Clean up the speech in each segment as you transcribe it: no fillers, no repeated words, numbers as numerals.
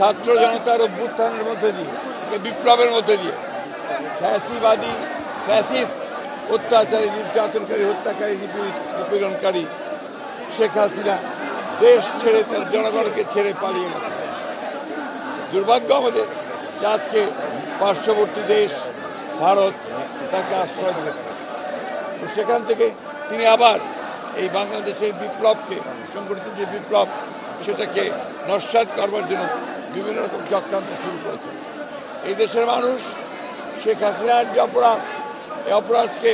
ছাত্র জনতার অভ্যুত্থানের মধ্যে দিয়ে, বিপ্লবের মধ্যে দিয়ে ফ্যাসিবাদী ফ্যাসিস্ট অত্যাচারী নির্যাতনকারী হত্যাকারী নিপীড়নকারী শেখ হাসিনা দেশ ছেড়ে তার জনগণকে ছেড়ে পালিয়ে গেছে। দুর্ভাগ্য আমাদের যে আজকে পার্শ্ববর্তী দেশ ভারত তাকে আশ্রয় দিয়েছে। তো সেখান থেকে তিনি আবার এই বাংলাদেশের বিপ্লবকে, সংগঠিত যে বিপ্লব সেটাকে নস্যাৎ করবার জন্য বিভিন্ন রকম চক্রান্ত শুরু করেছে। এই দেশের মানুষ শেখ হাসিনার যে অপরাধ, এই অপরাধকে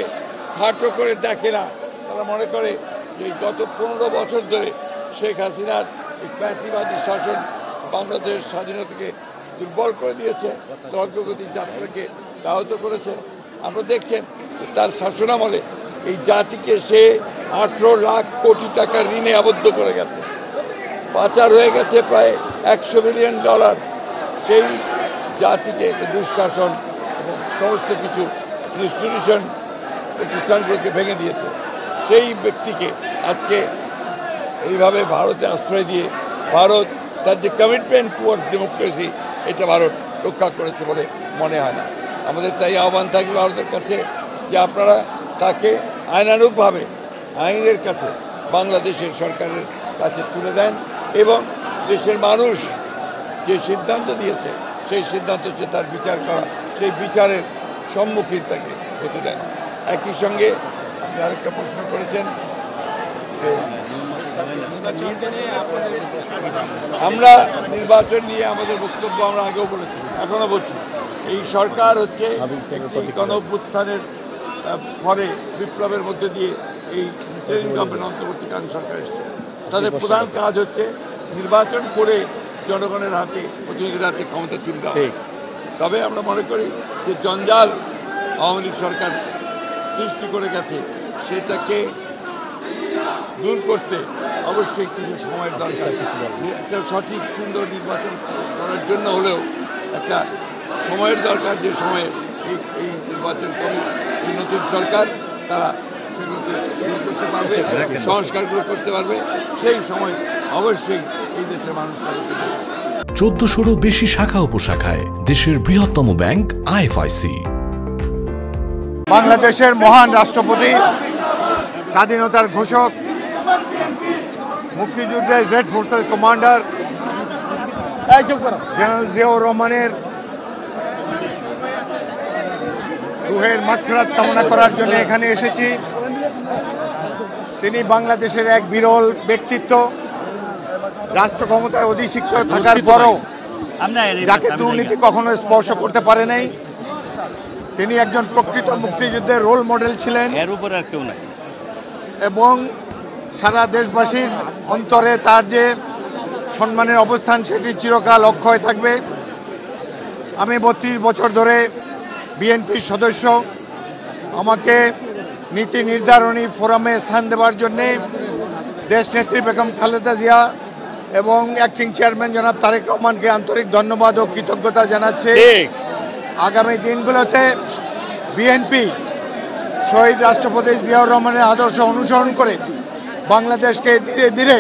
খাটো করে দেখে না। তারা মনে করে যে গত 15 বছর ধরে শেখ হাসিনার এই ফ্যাসিবাদী শাসন বাংলাদেশের স্বাধীনতাকে দুর্বল করে দিয়েছে, অগ্রগতির যাত্রাকে ব্যাহত করেছে। আমরা দেখছেন তার শাসনামলে এই জাতিকে সে 18 লাখ কোটি টাকা ঋণে আবদ্ধ করে গেছে। পাচার হয়ে গেছে প্রায় $100 বিলিয়ন। সেই জাতিকে দুঃশাসন এবং সমস্ত কিছু ইনস্টিটিউশন প্রতিষ্ঠানগুলোকে ভেঙে দিয়েছে। সেই ব্যক্তিকে আজকে এইভাবে ভারতে আশ্রয় দিয়ে ভারত তার যে কমিটমেন্ট টুয়ার্ডস ডেমোক্রেসি, এটা ভারত রক্ষা করেছে বলে মনে হয় না। আমাদের তাই আহ্বান থাকবে ভারতের কাছে যে আপনারা তাকে আইনানুগভাবে আইনের কাছে বাংলাদেশের সরকারের কাছে তুলে দেন এবং দেশের মানুষ যে সিদ্ধান্ত দিয়েছে সেই সিদ্ধান্ত হচ্ছে তার বিচার করা, সেই বিচারের সম্মুখীন তাকে হতে দেন। একই সঙ্গে আপনি আরেকটা প্রশ্ন করেছেন, আমরা নির্বাচন নিয়ে আমাদের বক্তব্য আমরা আগেও বলেছি, এখনো বলছি। এই সরকার হচ্ছে একটি গণঅভ্যুত্থানের ফলে বিপ্লবের মধ্যে দিয়ে এই ট্রেনিং গভর্নমেন্ট অন্তর্বর্তীকালীন সরকার এসেছে। তাদের প্রধান কাজ হচ্ছে নির্বাচন করে জনগণের হাতে, প্রতিনিধিদের হাতে ক্ষমতা তুলে দেওয়া। তবে আমরা মনে করি যে জঞ্জাল আওয়ামী লীগ সরকার সৃষ্টি করে গেছে, সেটাকে দূর করতে অবশ্যই কিছু সময়ের দরকার। একটা সঠিক সুন্দর নির্বাচন করার জন্য হলেও একটা সময়ের দরকার, যে সময়ে এই নির্বাচন করে এই নতুন সরকার তারা সেগুলোকে দূর করতে পারবে, সংস্কারগুলো করতে পারবে। সেই সময় অবশ্যই এই দেশের মানুষ তাদেরকে দেবে। 1400-রও বেশি শাখা উপশাখায় দেশের বৃহত্তম ব্যাংক আইএফআইসি। বাংলাদেশের মহান রাষ্ট্রপতি, স্বাধীনতার ঘোষক, মুক্তিযুদ্ধের জেড ফোর্সের কমান্ডার জেনারেল জিয়াউর রহমানের রুহের মাগফিরাত কামনা করার জন্য এখানে এসেছি। তিনি বাংলাদেশের এক বিরল ব্যক্তিত্ব, রাষ্ট্র ক্ষমতায় অধিষ্ঠিত থাকার পরও যাকে দুর্নীতি কখনো স্পর্শ করতে পারে নাই। তিনি একজন প্রকৃত মুক্তিযুদ্ধের রোল মডেল ছিলেন এবং সারা দেশবাসীর অন্তরে তার যে সম্মানের অবস্থান সেটি চিরকাল অক্ষয় থাকবে। আমি 32 বছর ধরে বিএনপির সদস্য। আমাকে নীতি নির্ধারণী ফোরামে স্থান দেওয়ার জন্যে দেশনেত্রী বেগম খালেদা জিয়া এবং অ্যাক্টিং চেয়ারম্যান জনাব তারেক রহমানকে আন্তরিক ধন্যবাদ ও কৃতজ্ঞতা জানাচ্ছি। আগামী দিনগুলোতে বিএনপি শহীদ রাষ্ট্রপতি জিয়াউর রহমানের আদর্শ অনুসরণ করে বাংলাদেশকে ধীরে ধীরে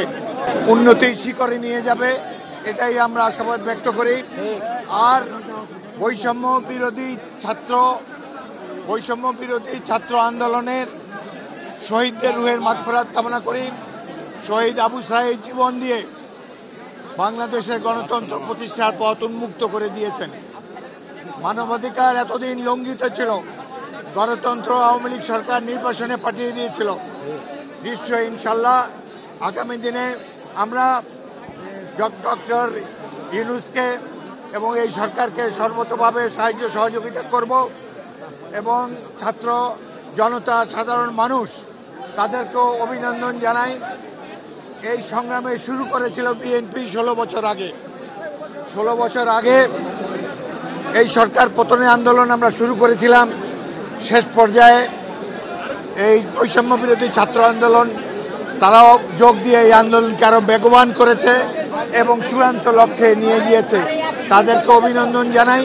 উন্নতির শিখরে নিয়ে যাবে, এটাই আমরা আশাবাদ ব্যক্ত করি। আর বৈষম্য বিরোধী ছাত্র আন্দোলনের শহীদদের রুহের মাগফিরাত কামনা করি। শহীদ আবু সাঈদ জীবন দিয়ে বাংলাদেশের গণতন্ত্র প্রতিষ্ঠার পথ উন্মুক্ত করে দিয়েছেন। মানবাধিকার এতদিন লঙ্ঘিত ছিল, গণতন্ত্র আওয়ামী লীগ সরকার নির্বাসনে পাঠিয়ে দিয়েছিল। নিশ্চয়ই ইনশাল্লাহ আগামী দিনে আমরা ডক্টর ইউনূসকে এবং এই সরকারকে সর্বতোভাবে সাহায্য সহযোগিতা করব এবং ছাত্র জনতা, সাধারণ মানুষ, তাদেরকেও অভিনন্দন জানাই। এই সংগ্রামে শুরু করেছিল বিএনপি 16 বছর আগে। 16 বছর আগে এই সরকার পতনের আন্দোলন আমরা শুরু করেছিলাম। শেষ পর্যায়ে এই বৈষম্য বিরোধী ছাত্র আন্দোলন তারাও যোগ দিয়ে এই আন্দোলনকে আরও বেগবান করেছে এবং চূড়ান্ত লক্ষ্যে নিয়ে গিয়েছে। তাদেরকে অভিনন্দন জানাই।